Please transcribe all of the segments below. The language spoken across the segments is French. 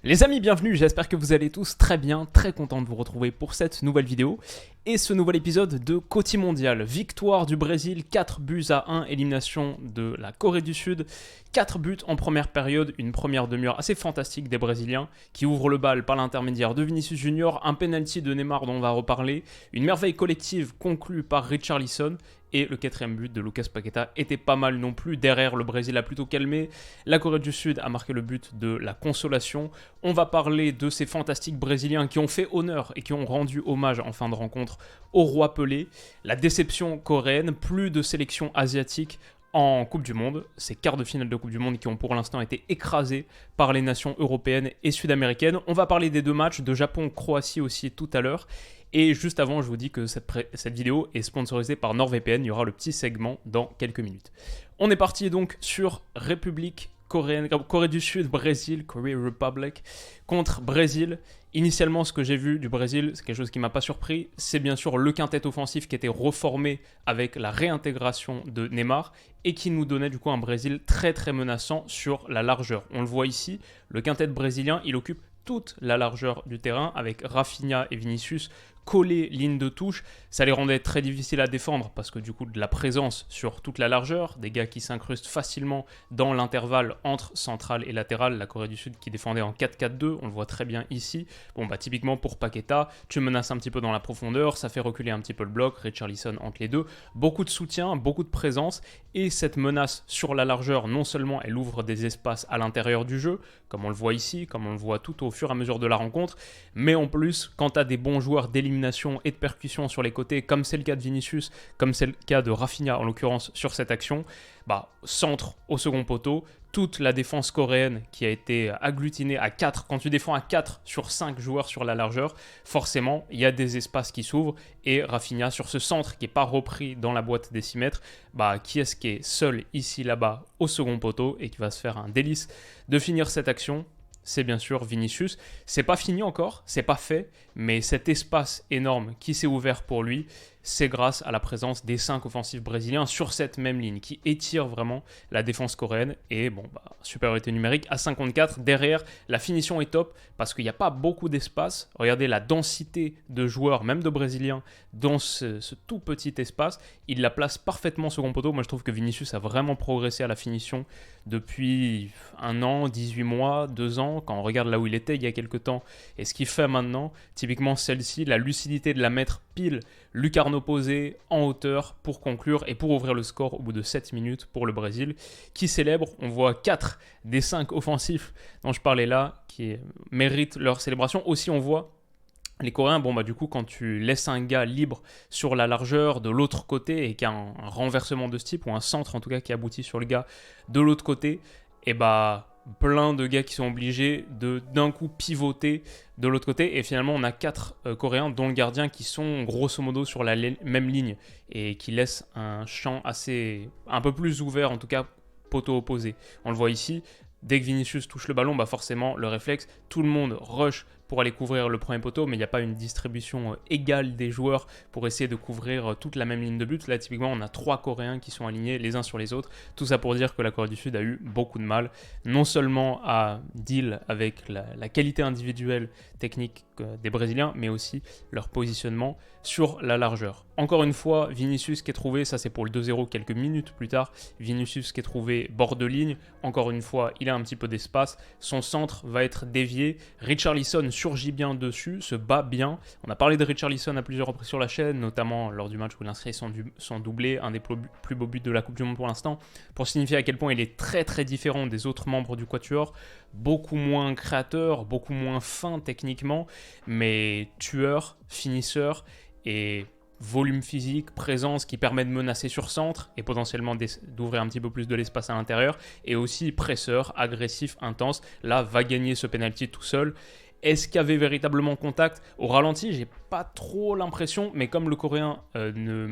Les amis, bienvenue, j'espère que vous allez tous très bien, très content de vous retrouver pour cette nouvelle vidéo et ce nouvel épisode de Côté Mondial. Victoire du Brésil, 4-1, élimination de la Corée du Sud, 4 buts en première période, une première demi-heure assez fantastique des Brésiliens qui ouvrent le bal par l'intermédiaire de Vinicius Junior, un penalty de Neymar dont on va reparler, une merveille collective conclue par Richarlison. Et le quatrième but de Lucas Paqueta était pas mal non plus. Derrière, le Brésil a plutôt calmé. La Corée du Sud a marqué le but de la consolation. On va parler de ces fantastiques Brésiliens qui ont fait honneur et qui ont rendu hommage en fin de rencontre au roi Pelé. La déception coréenne, plus de sélection asiatique en Coupe du Monde. Ces quarts de finale de Coupe du Monde qui ont pour l'instant été écrasés par les nations européennes et sud-américaines. On va parler des deux matchs, de Japon-Croatie aussi tout à l'heure. Et juste avant, je vous dis que cette vidéo est sponsorisée par NordVPN. Il y aura le petit segment dans quelques minutes. On est parti donc sur République coréenne, Corée du Sud, Brésil, Korea Republic, contre Brésil. Initialement, ce que j'ai vu du Brésil, c'est quelque chose qui ne m'a pas surpris. C'est bien sûr le quintet offensif qui était reformé avec la réintégration de Neymar et qui nous donnait du coup un Brésil très très menaçant sur la largeur. On le voit ici, le quintet brésilien, il occupe toute la largeur du terrain avec Rafinha et Vinicius collés ligne de touche. Ça les rendait très difficiles à défendre parce que du coup de la présence sur toute la largeur, des gars qui s'incrustent facilement dans l'intervalle entre centrale et latérale, la Corée du Sud qui défendait en 4-4-2, on le voit très bien ici. Bon bah typiquement pour Paqueta, tu menaces un petit peu dans la profondeur, ça fait reculer un petit peu le bloc, Richarlison entre les deux, beaucoup de soutien, beaucoup de présence et cette menace sur la largeur, non seulement elle ouvre des espaces à l'intérieur du jeu, comme on le voit ici, comme on le voit tout au fur et à mesure de la rencontre, mais en plus quand tu as des bons joueurs d'élimination et de percussion sur les côtés, comme c'est le cas de Vinicius, comme c'est le cas de Rafinha en l'occurrence sur cette action, bah, centre au second poteau, toute la défense coréenne qui a été agglutinée à 4, quand tu défends à 4 sur 5 joueurs sur la largeur, forcément il y a des espaces qui s'ouvrent et Rafinha sur ce centre qui n'est pas repris dans la boîte des 6 mètres, bah, qui est-ce qui est seul ici là-bas au second poteau et qui va se faire un délice de finir cette action? C'est bien sûr Vinicius. C'est pas fini encore, c'est pas fait, mais cet espace énorme qui s'est ouvert pour lui, c'est grâce à la présence des 5 offensifs brésiliens sur cette même ligne qui étire vraiment la défense coréenne. Et bon, bah, supériorité numérique à 54. Derrière, la finition est top parce qu'il n'y a pas beaucoup d'espace. Regardez la densité de joueurs, même de Brésiliens, dans ce tout petit espace. Il la place parfaitement second poteau. Moi, je trouve que Vinicius a vraiment progressé à la finition depuis 1 an, 18 mois, 2 ans. Quand on regarde là où il était il y a quelques temps et ce qu'il fait maintenant, typiquement celle-ci, la lucidité de la mettre pile lucarne opposée en hauteur pour conclure et pour ouvrir le score au bout de 7 minutes pour le Brésil qui célèbre. On voit 4 des 5 offensifs dont je parlais là qui méritent leur célébration. Aussi on voit les Coréens, bon bah du coup quand tu laisses un gars libre sur la largeur de l'autre côté et qu'il y a un renversement de ce type ou un centre en tout cas qui aboutit sur le gars de l'autre côté, et bah plein de gars qui sont obligés de d'un coup pivoter de l'autre côté et finalement on a 4 Coréens dont le gardien qui sont grosso modo sur la même ligne et qui laissent un champ un peu plus ouvert en tout cas poteau opposé. On le voit ici, dès que Vinicius touche le ballon, bah forcément le réflexe, tout le monde rush pour aller couvrir le premier poteau, mais il n'y a pas une distribution égale des joueurs pour essayer de couvrir toute la même ligne de but. Là, typiquement, on a 3 Coréens qui sont alignés les uns sur les autres. Tout ça pour dire que la Corée du Sud a eu beaucoup de mal, non seulement à deal avec la qualité individuelle technique des Brésiliens, mais aussi leur positionnement sur la largeur. Encore une fois, Vinicius qui est trouvé, ça c'est pour le 2-0 quelques minutes plus tard, Vinicius qui est trouvé bord de ligne, encore une fois, il a un petit peu d'espace, son centre va être dévié, Richarlison surgit bien dessus, se bat bien. On a parlé de Richarlison à plusieurs reprises sur la chaîne, notamment lors du match où il inscrit son doublé, un des plus beaux buts de la Coupe du Monde pour l'instant, pour signifier à quel point il est très très différent des autres membres du Quatuor, beaucoup moins créateur, beaucoup moins fin techniquement, mais tueur, finisseur et volume physique, présence qui permet de menacer sur centre et potentiellement d'ouvrir un petit peu plus de l'espace à l'intérieur, et aussi presseur, agressif, intense. Là, va gagner ce penalty tout seul. Est-ce qu'il y avait véritablement contact? Au ralenti, j'ai pas trop l'impression, mais comme le Coréen ne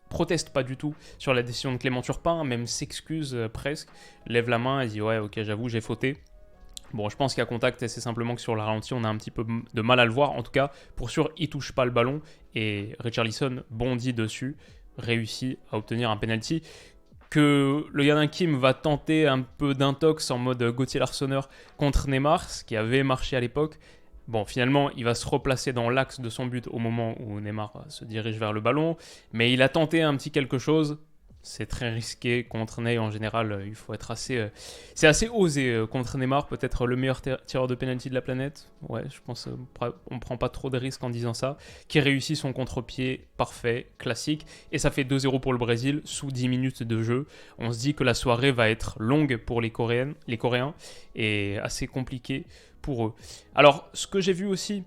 proteste pas du tout sur la décision de Clément Turpin, même s'excuse presque, lève la main et dit « ouais, ok, j'avoue, j'ai fauté ». Bon, je pense qu'il y a contact et c'est simplement que sur le ralenti, on a un petit peu de mal à le voir. En tout cas, pour sûr, il ne touche pas le ballon et Richarlison bondit dessus, réussit à obtenir un penalty que le Yana Kim va tenter un peu d'intox en mode Gauthier Larsonneur contre Neymar, ce qui avait marché à l'époque. Bon, finalement, il va se replacer dans l'axe de son but au moment où Neymar se dirige vers le ballon, mais il a tenté un petit quelque chose. C'est très risqué contre Ney en général. Il faut être assez. C'est assez osé contre Neymar, peut-être le meilleur tireur de penalty de la planète. Ouais, je pense on prend pas trop de risques en disant ça. Qui réussit son contre-pied parfait, classique, et ça fait 2-0 pour le Brésil sous 10 minutes de jeu. On se dit que la soirée va être longue pour les Coréens et assez compliquée pour eux. Alors, ce que j'ai vu aussi.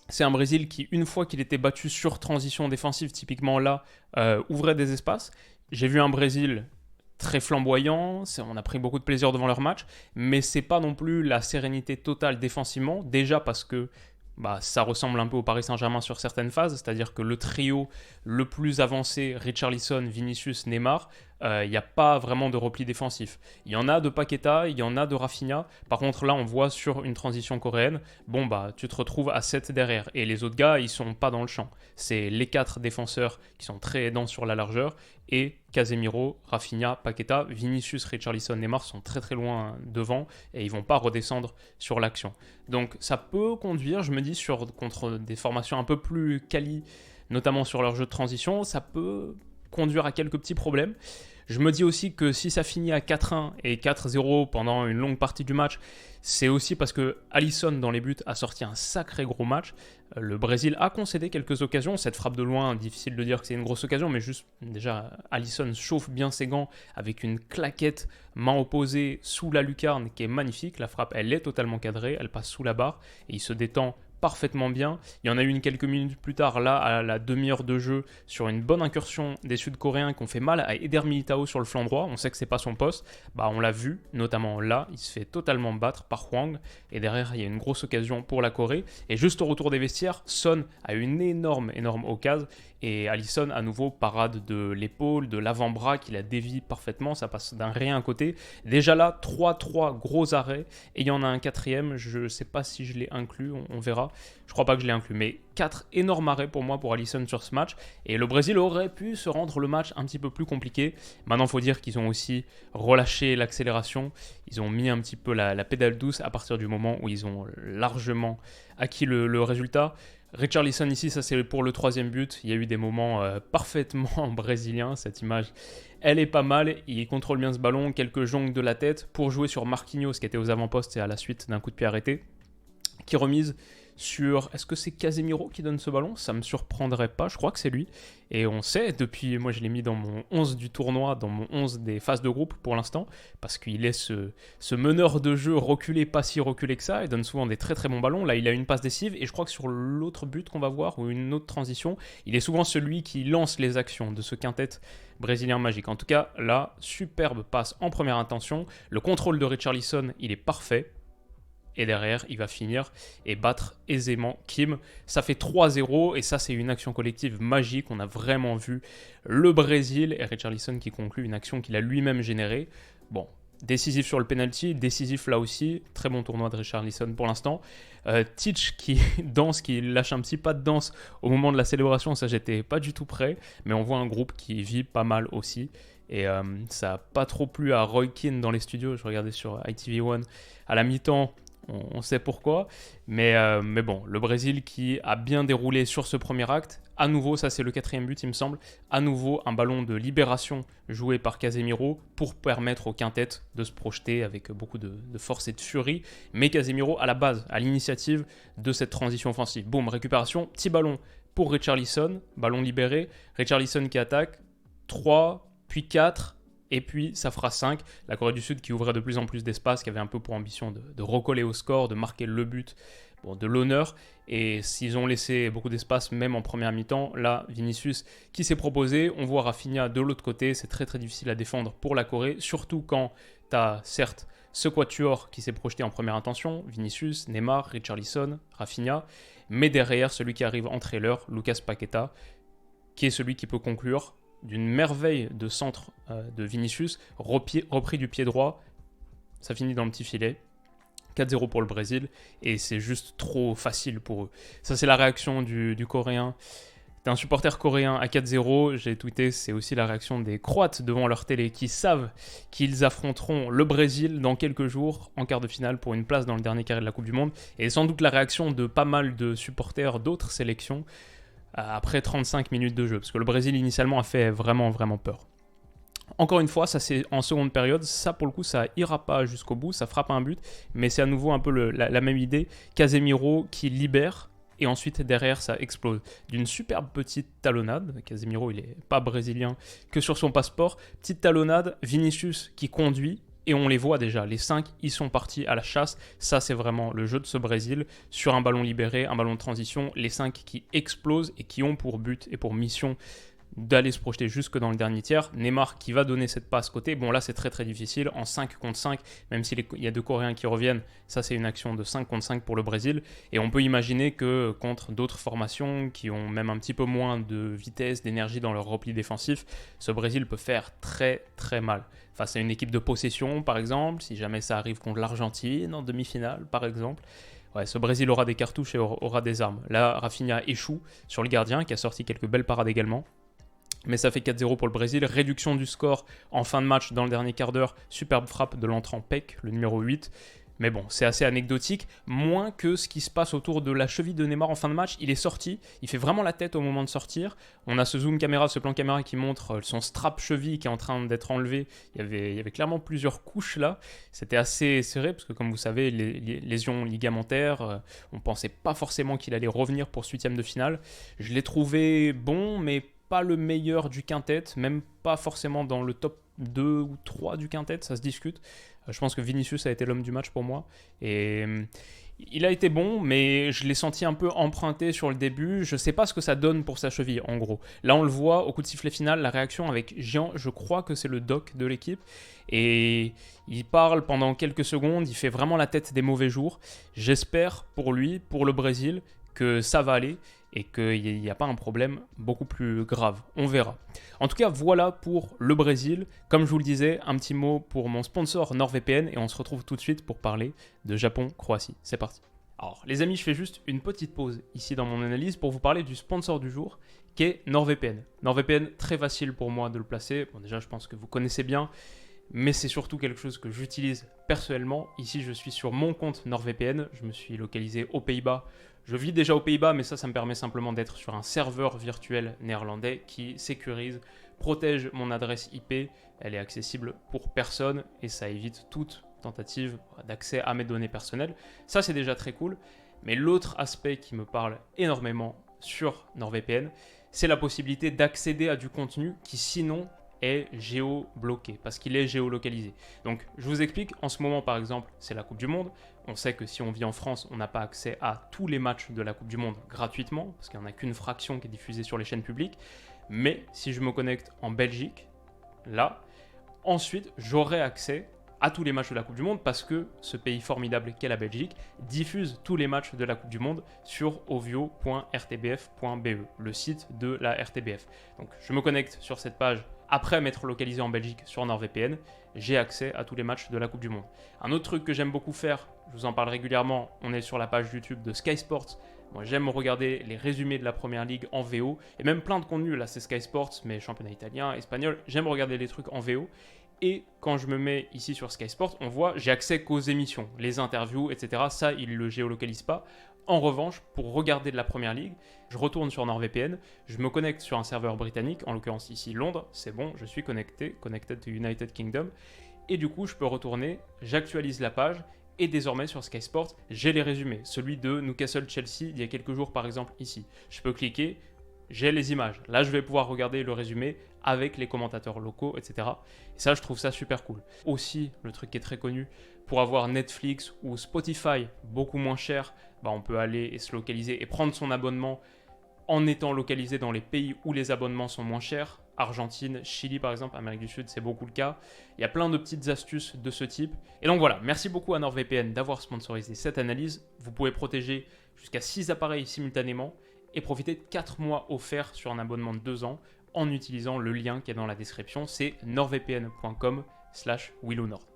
C'est un Brésil qui, une fois qu'il était battu sur transition défensive, typiquement là, ouvrait des espaces. J'ai vu un Brésil très flamboyant, on a pris beaucoup de plaisir devant leur match, mais c'est pas non plus la sérénité totale défensivement, déjà parce que ça ressemble un peu au Paris Saint-Germain sur certaines phases, c'est-à-dire que le trio le plus avancé, Richarlison, Vinicius, Neymar, il n'y a pas vraiment de repli défensif. Il y en a de Paqueta, il y en a de Rafinha. Par contre, là, on voit sur une transition coréenne, tu te retrouves à 7 derrière. Et les autres gars, ils sont pas dans le champ. C'est les 4 défenseurs qui sont très aidants sur la largeur. Et Casemiro, Rafinha, Paqueta, Vinicius, Richarlison, Neymar sont très très loin devant. Et ils vont pas redescendre sur l'action. Donc ça peut conduire, je me dis, contre des formations un peu plus quali, notamment sur leur jeu de transition, ça peut conduire à quelques petits problèmes. Je me dis aussi que si ça finit à 4-1 et 4-0 pendant une longue partie du match, c'est aussi parce que Alisson dans les buts a sorti un sacré gros match. Le Brésil a concédé quelques occasions. Cette frappe de loin, difficile de dire que c'est une grosse occasion, mais juste déjà Alisson chauffe bien ses gants avec une claquette main opposée sous la lucarne qui est magnifique. La frappe, elle est totalement cadrée, elle passe sous la barre et il se détend parfaitement bien. Il y en a une quelques minutes plus tard, là, à la demi-heure de jeu, sur une bonne incursion des Sud-Coréens qui ont fait mal à Eder Militao sur le flanc droit. On sait que c'est pas son poste. On l'a vu, notamment là, il se fait totalement battre par Hwang. Et derrière, il y a une grosse occasion pour la Corée. Et juste au retour des vestiaires, Son a une énorme occasion. Et Alisson, à nouveau, parade de l'épaule, de l'avant-bras qu'il a dévié parfaitement. Ça passe d'un rien à côté. Déjà là, 3-3 gros arrêts. Et il y en a un quatrième. Je ne sais pas si je l'ai inclus. On verra. Je crois pas que je l'ai inclus. Mais 4 énormes arrêts pour moi, pour Alisson sur ce match. Et le Brésil aurait pu se rendre le match un petit peu plus compliqué. Maintenant, il faut dire qu'ils ont aussi relâché l'accélération. Ils ont mis un petit peu la pédale douce à partir du moment où ils ont largement acquis le résultat. Richarlison ici, ça c'est pour le troisième but. Il y a eu des moments parfaitement brésiliens. Cette image, elle est pas mal. Il contrôle bien ce ballon, quelques jongles de la tête pour jouer sur Marquinhos qui était aux avant-postes et à la suite d'un coup de pied arrêté. Qui remise sur... Est-ce que c'est Casemiro qui donne ce ballon ? Ça me surprendrait pas, je crois que c'est lui. Et on sait, depuis, moi je l'ai mis dans mon 11 du tournoi, dans mon 11 des phases de groupe pour l'instant, parce qu'il est ce meneur de jeu reculé, pas si reculé que ça, il donne souvent des très très bons ballons. Là, il a une passe décisive, et je crois que sur l'autre but qu'on va voir, ou une autre transition, il est souvent celui qui lance les actions de ce quintet brésilien magique. En tout cas, là, superbe passe en première intention. Le contrôle de Richarlison, il est parfait. Et derrière, il va finir et battre aisément Kim. Ça fait 3-0 et ça, c'est une action collective magique. On a vraiment vu le Brésil et Richarlison qui conclut une action qu'il a lui-même générée. Bon, décisif sur le penalty, décisif là aussi. Très bon tournoi de Richarlison pour l'instant. Titch qui danse, qui lâche un petit pas de danse au moment de la célébration. Ça, j'étais pas du tout prêt. Mais on voit un groupe qui vit pas mal aussi. Et ça n'a pas trop plu à Roy Keane dans les studios. Je regardais sur ITV1 à la mi-temps. On sait pourquoi, mais bon, le Brésil qui a bien déroulé sur ce premier acte. À nouveau, ça c'est le quatrième but, il me semble. À nouveau, un ballon de libération joué par Casemiro pour permettre au quintet de se projeter avec beaucoup de force et de furie. Mais Casemiro à la base, à l'initiative de cette transition offensive. Boum, récupération, petit ballon pour Richarlison, ballon libéré. Richarlison qui attaque, 3, puis 4. Et puis, ça fera 5. La Corée du Sud qui ouvrait de plus en plus d'espace, qui avait un peu pour ambition de recoller au score, de marquer le but, de l'honneur. Et s'ils ont laissé beaucoup d'espace, même en première mi-temps, là, Vinicius qui s'est proposé. On voit Rafinha de l'autre côté. C'est très très difficile à défendre pour la Corée, surtout quand tu as certes ce quatuor qui s'est projeté en première intention, Vinicius, Neymar, Richarlison, Rafinha. Mais derrière, celui qui arrive en trailer, Lucas Paqueta, qui est celui qui peut conclure d'une merveille de centre de Vinicius, repris du pied droit, ça finit dans le petit filet. 4-0 pour le Brésil, et c'est juste trop facile pour eux. Ça, c'est la réaction du Coréen. T'es un supporter coréen à 4-0, j'ai tweeté, c'est aussi la réaction des Croates devant leur télé qui savent qu'ils affronteront le Brésil dans quelques jours en quart de finale pour une place dans le dernier carré de la Coupe du Monde. Et sans doute la réaction de pas mal de supporters d'autres sélections après 35 minutes de jeu, parce que le Brésil initialement a fait vraiment peur. Encore une fois, ça c'est en seconde période, ça pour le coup ça ira pas jusqu'au bout, ça frappe un but, mais c'est à nouveau un peu la même idée, Casemiro qui libère, et ensuite derrière ça explose. D'une superbe petite talonnade, Casemiro il est pas brésilien que sur son passeport, petite talonnade, Vinicius qui conduit, et on les voit déjà, les 5 ils sont partis à la chasse, ça c'est vraiment le jeu de ce Brésil, sur un ballon libéré, un ballon de transition, les 5 qui explosent et qui ont pour but et pour mission d'aller se projeter jusque dans le dernier tiers. Neymar qui va donner cette passe côté, bon là c'est très difficile, en 5 contre 5, même s'il y a deux Coréens qui reviennent, ça c'est une action de 5 contre 5 pour le Brésil, et on peut imaginer que contre d'autres formations qui ont même un petit peu moins de vitesse, d'énergie dans leur repli défensif, ce Brésil peut faire très mal. Face à une équipe de possession par exemple, si jamais ça arrive contre l'Argentine en demi-finale par exemple, ouais, ce Brésil aura des cartouches et aura des armes. Là, Rafinha échoue sur le gardien qui a sorti quelques belles parades également. Mais ça fait 4-0 pour le Brésil. Réduction du score en fin de match dans le dernier quart d'heure. Superbe frappe de l'entrant Peck, le numéro 8. Mais bon, c'est assez anecdotique. Moins que ce qui se passe autour de la cheville de Neymar en fin de match. Il est sorti. Il fait vraiment la tête au moment de sortir. On a ce zoom caméra, ce plan caméra qui montre son strap cheville qui est en train d'être enlevé. Il y avait clairement plusieurs couches là. C'était assez serré parce que comme vous savez, les lésions ligamentaires, on ne pensait pas forcément qu'il allait revenir pour ce 8e de finale. Je l'ai trouvé bon, mais pas le meilleur du quintet, même pas forcément dans le top 2 ou 3 du quintet, ça se discute. Je pense que Vinicius a été l'homme du match pour moi. Et il a été bon, mais je l'ai senti un peu emprunté sur le début. Je sais pas ce que ça donne pour sa cheville, en gros. Là, on le voit au coup de sifflet final, la réaction avec Jean, je crois que c'est le doc de l'équipe. Et il parle pendant quelques secondes, il fait vraiment la tête des mauvais jours. J'espère pour lui, pour le Brésil, que ça va aller et qu'il n'y a pas un problème beaucoup plus grave. On verra. En tout cas, voilà pour le Brésil. Comme je vous le disais, un petit mot pour mon sponsor NordVPN et on se retrouve tout de suite pour parler de Japon-Croatie. C'est parti. Alors, les amis, je fais juste une petite pause ici dans mon analyse pour vous parler du sponsor du jour qui est NordVPN. NordVPN, très facile pour moi de le placer. Bon, déjà, je pense que vous connaissez bien, mais c'est surtout quelque chose que j'utilise personnellement. Ici, je suis sur mon compte NordVPN. Je me suis localisé aux Pays-Bas. Je vis déjà aux Pays-Bas, mais ça me permet simplement d'être sur un serveur virtuel néerlandais qui sécurise, protège mon adresse IP. Elle est accessible pour personne et ça évite toute tentative d'accès à mes données personnelles. Ça, c'est déjà très cool. Mais l'autre aspect qui me parle énormément sur NordVPN, c'est la possibilité d'accéder à du contenu qui sinon est géobloqué parce qu'il est géolocalisé. Donc je vous explique, en ce moment par exemple c'est la Coupe du Monde, on sait que si on vit en France on n'a pas accès à tous les matchs de la Coupe du Monde gratuitement parce qu'il n'y en a qu'une fraction qui est diffusée sur les chaînes publiques, mais si je me connecte en Belgique, là, ensuite j'aurai accès à tous les matchs de la Coupe du Monde parce que ce pays formidable qu'est la Belgique diffuse tous les matchs de la Coupe du Monde sur ovio.rtbf.be, le site de la RTBF. Donc je me connecte sur cette page après m'être localisé en Belgique sur NordVPN, j'ai accès à tous les matchs de la Coupe du Monde. Un autre truc que j'aime beaucoup faire, je vous en parle régulièrement, on est sur la page YouTube de Sky Sports. Moi j'aime regarder les résumés de la Première Ligue en VO, et même plein de contenus, là c'est Sky Sports, mais championnat italien, espagnol, j'aime regarder les trucs en VO. Et quand je me mets ici sur Sky Sports, on voit, j'ai accès qu'aux émissions, les interviews, etc. Ça, il ne le géolocalise pas. En revanche, pour regarder de la Première Ligue, je retourne sur NordVPN, je me connecte sur un serveur britannique, en l'occurrence ici Londres, c'est bon, je suis connected to United Kingdom, et du coup je peux retourner, j'actualise la page, et désormais sur Sky Sports, j'ai les résumés, celui de Newcastle-Chelsea il y a quelques jours par exemple ici. Je peux cliquer, j'ai les images, là je vais pouvoir regarder le résumé avec les commentateurs locaux, etc. Et ça je trouve ça super cool. Aussi, le truc qui est très connu, pour avoir Netflix ou Spotify beaucoup moins cher, on peut aller et se localiser et prendre son abonnement en étant localisé dans les pays où les abonnements sont moins chers. Argentine, Chili par exemple, Amérique du Sud, c'est beaucoup le cas. Il y a plein de petites astuces de ce type. Et donc voilà, merci beaucoup à NordVPN d'avoir sponsorisé cette analyse. Vous pouvez protéger jusqu'à 6 appareils simultanément et profiter de 4 mois offerts sur un abonnement de 2 ans en utilisant le lien qui est dans la description. C'est nordvpn.com/willonord.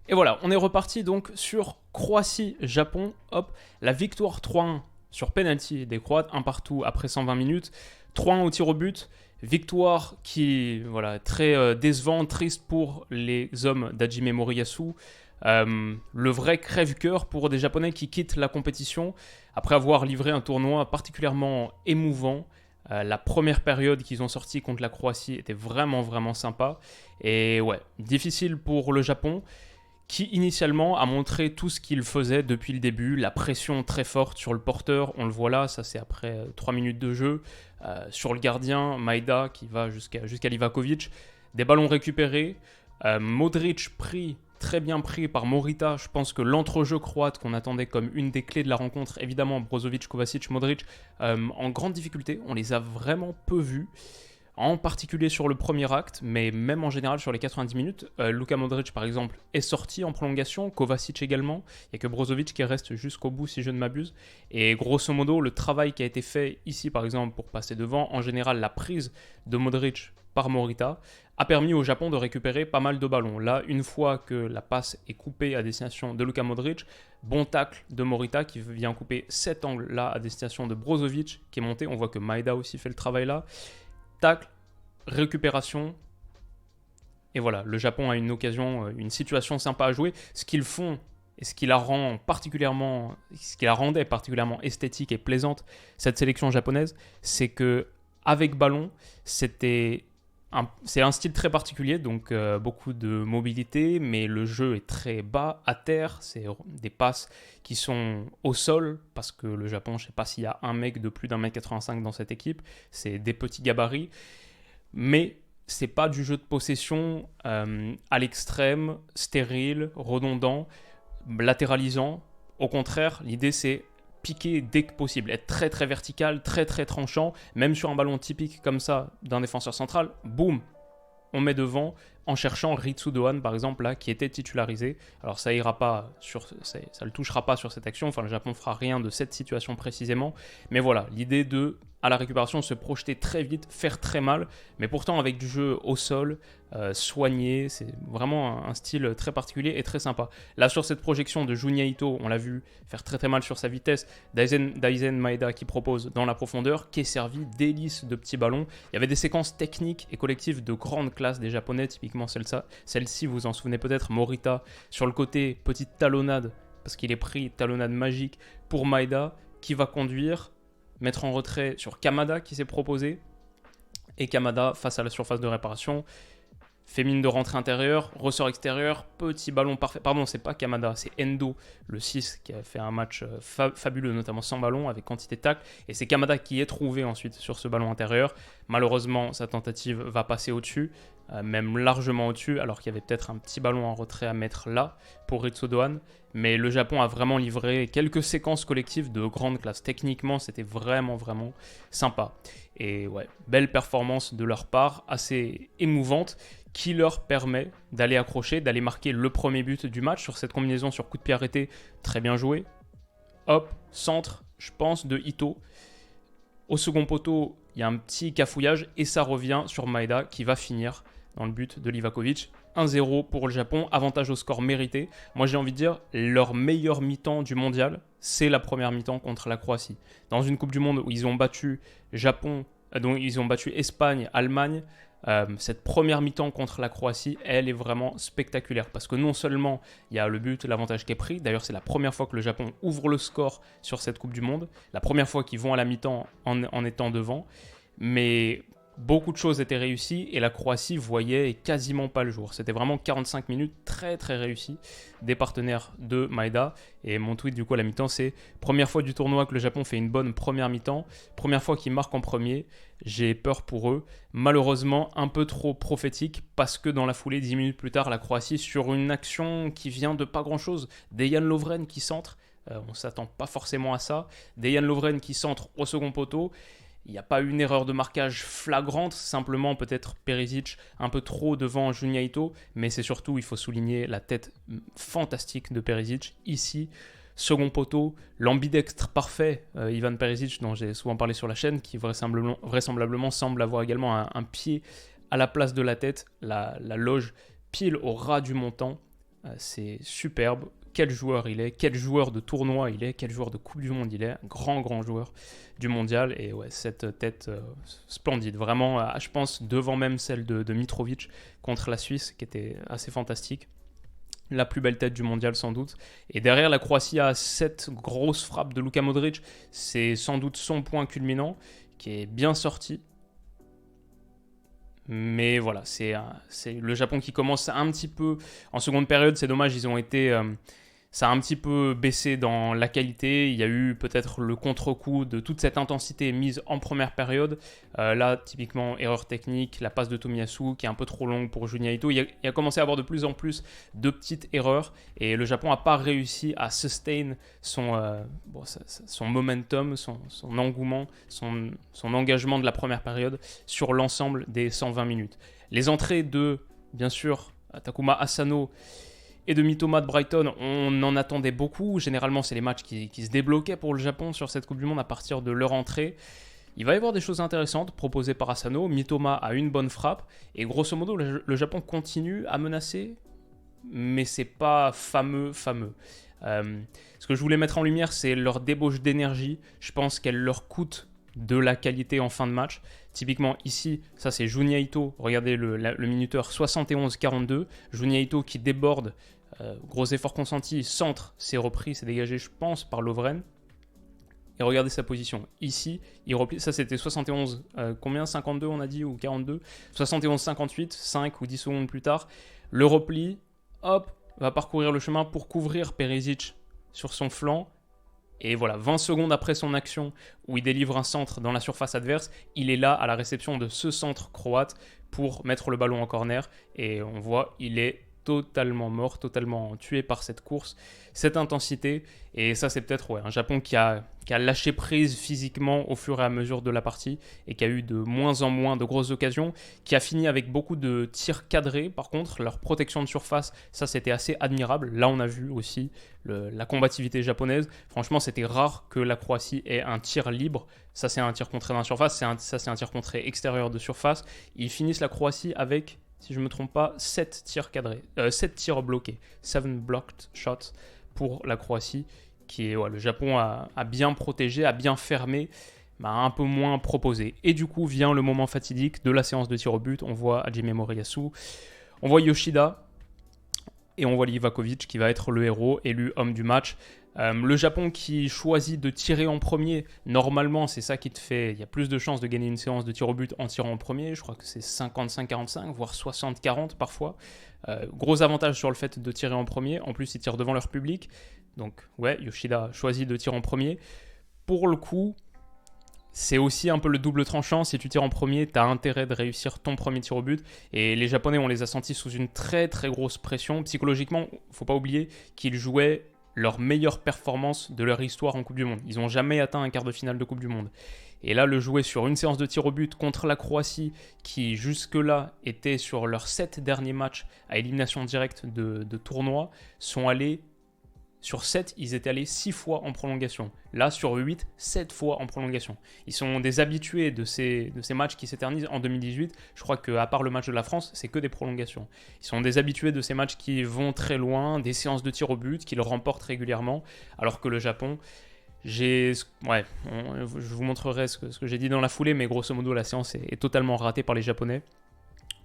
Et voilà, on est reparti donc sur Croatie-Japon. Hop, la victoire 3-1 sur penalty des Croates, 1-1 après 120 minutes, 3-1 au tir au but. Victoire qui, voilà, très décevante, triste pour les hommes d'Hajime Moriyasu. Le vrai crève-cœur pour des Japonais qui quittent la compétition après avoir livré un tournoi particulièrement émouvant. La première période qu'ils ont sortie contre la Croatie était vraiment, vraiment sympa. Et ouais, difficile pour le Japon, qui initialement a montré tout ce qu'il faisait depuis le début, la pression très forte sur le porteur, on le voit là, ça c'est après 3 minutes de jeu, sur le gardien, Maeda qui va jusqu'à Livakovic, des ballons récupérés, Modric très bien pris par Morita. Je pense que l'entrejeu croate qu'on attendait comme une des clés de la rencontre, évidemment Brozovic, Kovacic, Modric, en grande difficulté, on les a vraiment peu vus. En particulier sur le premier acte, mais même en général sur les 90 minutes. Luka Modric, par exemple, est sorti en prolongation, Kovacic également. Il n'y a que Brozovic qui reste jusqu'au bout, si je ne m'abuse. Et grosso modo, le travail qui a été fait ici, par exemple, pour passer devant, en général, la prise de Modric par Morita, a permis au Japon de récupérer pas mal de ballons. Là, une fois que la passe est coupée à destination de Luka Modric, bon tacle de Morita qui vient couper cet angle-là à destination de Brozovic qui est monté. On voit que Maeda aussi fait le travail là. Tacle, récupération, et voilà, le Japon a une occasion, une situation sympa à jouer. Ce qu'ils font et ce qui la rendait particulièrement esthétique et plaisante, cette sélection japonaise, c'est que avec ballon, c'est un style très particulier, donc beaucoup de mobilité, mais le jeu est très bas à terre. C'est des passes qui sont au sol, parce que le Japon, je ne sais pas s'il y a un mec de plus d'1m85 dans cette équipe, c'est des petits gabarits. Mais c'est pas du jeu de possession à l'extrême, stérile, redondant, latéralisant. Au contraire, l'idée c'est piquer dès que possible, être très très vertical, très très tranchant, même sur un ballon typique comme ça d'un défenseur central, boum, on met devant en cherchant Ritsu Dohan par exemple là qui était titularisé. Alors ça ira pas ça le touchera pas sur cette action, enfin le Japon fera rien de cette situation précisément, mais voilà, l'idée de à la récupération se projeter très vite, faire très mal, mais pourtant avec du jeu au sol, soigné, c'est vraiment un style très particulier et très sympa. Là sur cette projection de Junya Ito, on l'a vu faire très très mal sur sa vitesse, Daizen Maeda qui propose dans la profondeur, qui est servi délice de petits ballons. Il y avait des séquences techniques et collectives de grande classe des Japonais, typiquement celle-ci vous en souvenez peut-être, Morita sur le côté, petite talonnade, parce qu'il est pris, talonnade magique pour Maeda, qui va conduire, mettre en retrait sur Kamada qui s'est proposé, et Kamada face à la surface de réparation fait mine de rentrée intérieure, ressort extérieur, petit ballon parfait. Pardon, c'est pas Kamada, c'est Endo, le 6, qui a fait un match fabuleux, notamment sans ballon, avec quantité de tacles. Et c'est Kamada qui est trouvé ensuite sur ce ballon intérieur. Malheureusement, sa tentative va passer au-dessus, même largement au-dessus, alors qu'il y avait peut-être un petit ballon en retrait à mettre là pour Ritsu Dohan. Mais le Japon a vraiment livré quelques séquences collectives de grande classe. Techniquement, c'était vraiment, vraiment sympa. Et ouais, belle performance de leur part, assez émouvante, qui leur permet d'aller accrocher, d'aller marquer le premier but du match sur cette combinaison sur coup de pied arrêté, très bien joué. Hop, centre, je pense, de Ito. Au second poteau, il y a un petit cafouillage et ça revient sur Maeda qui va finir dans le but de Livakovic. 1-0 pour le Japon, avantage au score mérité. Moi j'ai envie de dire, leur meilleur mi-temps du mondial, c'est la première mi-temps contre la Croatie. Dans une Coupe du Monde où ils ont battu Japon, donc ils ont battu Espagne, Allemagne, cette première mi-temps contre la Croatie, elle est vraiment spectaculaire parce que non seulement il y a le but, l'avantage qui est pris, d'ailleurs c'est la première fois que le Japon ouvre le score sur cette Coupe du Monde, la première fois qu'ils vont à la mi-temps en étant devant, mais beaucoup de choses étaient réussies et la Croatie voyait quasiment pas le jour. C'était vraiment 45 minutes très très réussies des partenaires de Maeda. Et mon tweet du coup à la mi-temps c'est première fois du tournoi que le Japon fait une bonne première mi-temps, première fois qu'ils marquent en premier, j'ai peur pour eux. Malheureusement un peu trop prophétique parce que dans la foulée 10 minutes plus tard la Croatie sur une action qui vient de pas grand chose, Dejan Lovren qui centre, on ne s'attend pas forcément à ça, Dejan Lovren qui centre au second poteau. Il n'y a pas une erreur de marquage flagrante, simplement peut-être Perisic un peu trop devant Junya Ito, mais c'est surtout, il faut souligner la tête fantastique de Perisic. Ici, second poteau, l'ambidextre parfait, Ivan Perisic, dont j'ai souvent parlé sur la chaîne, qui vraisemblablement semble avoir également un pied à la place de la tête, la loge pile au ras du montant. C'est superbe. quel joueur il est, quel joueur de tournoi il est, quel joueur de Coupe du Monde il est, un grand joueur du mondial. Et ouais, cette tête splendide, vraiment, je pense, devant même celle de Mitrovic contre la Suisse, qui était assez fantastique. La plus belle tête du mondial sans doute. Et derrière, la Croatie a cette grosse frappe de Luka Modric. C'est sans doute son point culminant, qui est bien sorti. Mais voilà, c'est le Japon qui commence un petit peu en seconde période. C'est dommage, ça a un petit peu baissé dans la qualité. Il y a eu peut-être le contre-coup de toute cette intensité mise en première période. Là, typiquement, erreur technique, la passe de Tomiyasu qui est un peu trop longue pour Junya Ito. Il a commencé à avoir de plus en plus de petites erreurs et le Japon n'a pas réussi à sustain son momentum, son engouement, son engagement de la première période sur l'ensemble des 120 minutes. Les entrées de, bien sûr, Takuma Asano et de Mitoma de Brighton, on en attendait beaucoup. Généralement, c'est les matchs qui se débloquaient pour le Japon sur cette Coupe du Monde à partir de leur entrée. Il va y avoir des choses intéressantes proposées par Asano. Mitoma a une bonne frappe. Et grosso modo, le Japon continue à menacer, mais c'est pas fameux. Ce que je voulais mettre en lumière, c'est leur débauche d'énergie. Je pense qu'elle leur coûte de la qualité en fin de match. Typiquement ici, ça c'est Junya Ito, regardez le minuteur 71-42, Junya Ito qui déborde, gros effort consenti, centre, c'est repris, c'est dégagé je pense par Lovren. Et regardez sa position, ici, il replie, ça c'était 71, combien 52 on a dit ou 42 71-58, 5 ou 10 secondes plus tard, le repli, hop, va parcourir le chemin pour couvrir Perisic sur son flanc. Et voilà, 20 secondes après son action où il délivre un centre dans la surface adverse, il est là à la réception de ce centre croate pour mettre le ballon en corner. Et on voit, il est totalement mort, totalement tué par cette course, cette intensité. Et ça, c'est peut-être un Japon qui a lâché prise physiquement au fur et à mesure de la partie et qui a eu de moins en moins de grosses occasions, qui a fini avec beaucoup de tirs cadrés. Par contre, leur protection de surface, ça, c'était assez admirable. Là, on a vu aussi la combativité japonaise. Franchement, c'était rare que la Croatie ait un tir libre. Ça, c'est un tir contré dans la surface. Ça, c'est un tir contré extérieur de surface. Ils finissent la Croatie avec, si je ne me trompe pas, 7 tirs cadrés, 7 tirs bloqués, 7 blocked shots pour la Croatie, qui est, le Japon a bien protégé, a bien fermé, un peu moins proposé. Et du coup, vient le moment fatidique de la séance de tir au but. On voit Hajime Moriyasu, on voit Yoshida, et on voit Livakovic qui va être le héros, élu homme du match. Le Japon qui choisit de tirer en premier, normalement c'est ça qui te fait, il y a plus de chances de gagner une séance de tir au but en tirant en premier, je crois que c'est 55-45, voire 60-40 parfois. Gros avantage sur le fait de tirer en premier, en plus ils tirent devant leur public, donc ouais, Yoshida choisit de tirer en premier. Pour le coup, c'est aussi un peu le double tranchant, si tu tires en premier, tu as intérêt de réussir ton premier tir au but, et les Japonais on les a sentis sous une très très grosse pression, psychologiquement, faut pas oublier qu'ils jouaient leur meilleure performance de leur histoire en Coupe du Monde. Ils n'ont jamais atteint un quart de finale de Coupe du Monde. Et là, le jouer sur une séance de tir au but contre la Croatie, qui jusque-là était sur leurs 7 derniers matchs à élimination directe de tournoi, sont allés, sur 7, ils étaient allés 6 fois en prolongation. Là, sur 8, 7 fois en prolongation. Ils sont des habitués de ces matchs qui s'éternisent en 2018. Je crois qu'à part le match de la France, c'est que des prolongations. Ils sont des habitués de ces matchs qui vont très loin, des séances de tir au but, qu'ils remportent régulièrement, alors que le Japon... je vous montrerai ce que j'ai dit dans la foulée, mais grosso modo, la séance est totalement ratée par les Japonais.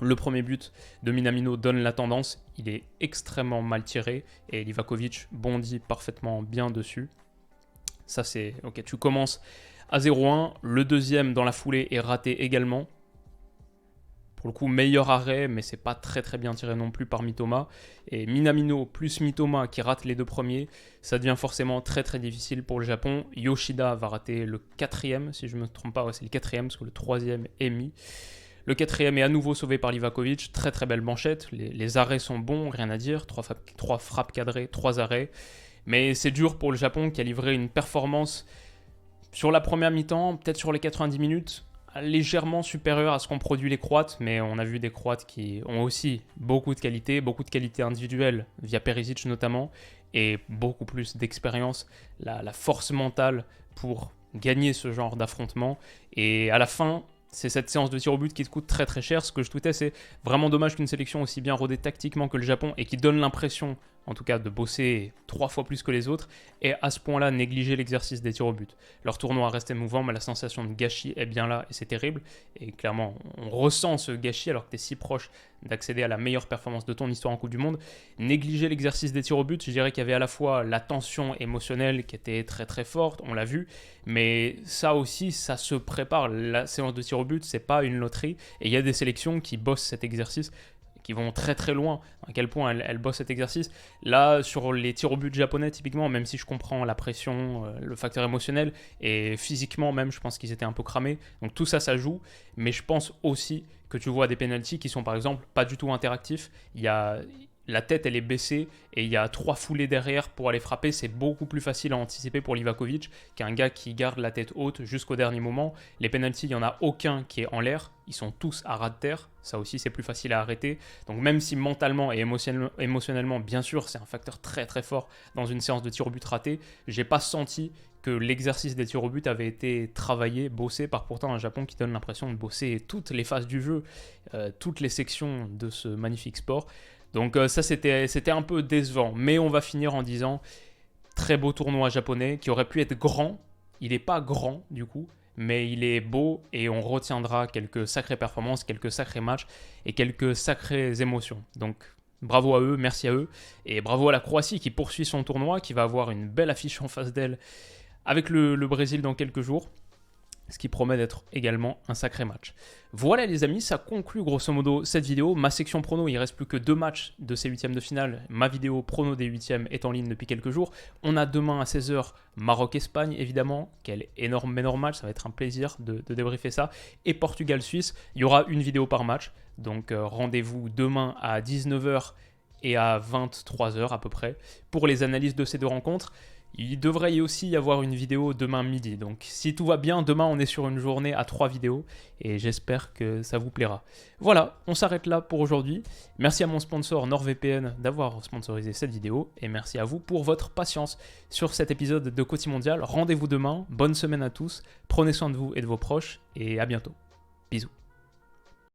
Le premier but de Minamino donne la tendance, il est extrêmement mal tiré et Livakovic bondit parfaitement bien dessus. Ça c'est, ok, tu commences à 0-1, le deuxième dans la foulée est raté également. Pour le coup, meilleur arrêt, mais c'est pas très très bien tiré non plus par Mitoma. Et Minamino plus Mitoma qui rate les deux premiers, ça devient forcément très très difficile pour le Japon. Yoshida va rater le quatrième, si je ne me trompe pas, c'est le quatrième parce que le troisième est mis. Le quatrième est à nouveau sauvé par Livakovic, très très belle manchette, les arrêts sont bons, rien à dire, 3 frappes cadrées, 3 arrêts. Mais c'est dur pour le Japon qui a livré une performance sur la première mi-temps, peut-être sur les 90 minutes, légèrement supérieure à ce qu'ont produit les Croates, mais on a vu des Croates qui ont aussi beaucoup de qualité individuelle, via Perisic notamment, et beaucoup plus d'expérience, la force mentale pour gagner ce genre d'affrontement. Et à la fin... c'est cette séance de tir au but qui te coûte très très cher. Ce que je tweetais, c'est vraiment dommage qu'une sélection aussi bien rodée tactiquement que le Japon et qui donne l'impression en tout cas de bosser 3 fois plus que les autres, et à ce point-là négliger l'exercice des tirs au but. Leur tournoi reste mouvant, mais la sensation de gâchis est bien là, et c'est terrible. Et clairement, on ressent ce gâchis alors que tu es si proche d'accéder à la meilleure performance de ton histoire en Coupe du Monde. Négliger l'exercice des tirs au but, je dirais qu'il y avait à la fois la tension émotionnelle qui était très très forte, on l'a vu, mais ça aussi, ça se prépare. La séance de tirs au but, c'est pas une loterie, et il y a des sélections qui bossent cet exercice, qui vont très très loin, à quel point elles bossent cet exercice. Là, sur les tirs au but japonais, typiquement, même si je comprends la pression, le facteur émotionnel, et physiquement même, je pense qu'ils étaient un peu cramés. Donc tout ça, ça joue, mais je pense aussi que tu vois des pénaltys qui sont par exemple pas du tout interactifs. La tête, elle est baissée et il y a 3 foulées derrière pour aller frapper. C'est beaucoup plus facile à anticiper pour Livakovic qu'un gars qui garde la tête haute jusqu'au dernier moment. Les pénaltys, il n'y en a aucun qui est en l'air. Ils sont tous à ras de terre. Ça aussi, c'est plus facile à arrêter. Donc même si mentalement et émotionnellement, bien sûr, c'est un facteur très très fort dans une séance de tir au but raté, j'ai pas senti que l'exercice des tirs au but avait été travaillé, bossé par pourtant un Japon qui donne l'impression de bosser toutes les phases du jeu, toutes les sections de ce magnifique sport. Donc ça, c'était un peu décevant. Mais on va finir en disant, très beau tournoi japonais qui aurait pu être grand. Il n'est pas grand du coup, mais il est beau et on retiendra quelques sacrées performances, quelques sacrés matchs et quelques sacrées émotions. Donc bravo à eux, merci à eux. Et bravo à la Croatie qui poursuit son tournoi, qui va avoir une belle affiche en face d'elle avec le Brésil dans quelques jours, ce qui promet d'être également un sacré match. Voilà les amis, ça conclut grosso modo cette vidéo. Ma section prono, il ne reste plus que 2 matchs de ces huitièmes de finale. Ma vidéo prono des huitièmes est en ligne depuis quelques jours. On a demain à 16h Maroc-Espagne évidemment. Quel énorme match, ça va être un plaisir de débriefer ça. Et Portugal-Suisse, il y aura une vidéo par match. Donc rendez-vous demain à 19h et à 23h à peu près pour les analyses de ces 2 rencontres. Il devrait aussi y avoir une vidéo demain midi. Donc si tout va bien, demain on est sur une journée à 3 vidéos et j'espère que ça vous plaira. Voilà, on s'arrête là pour aujourd'hui. Merci à mon sponsor NordVPN d'avoir sponsorisé cette vidéo et merci à vous pour votre patience sur cet épisode de Coty Mondial. Rendez-vous demain, bonne semaine à tous, prenez soin de vous et de vos proches et à bientôt. Bisous.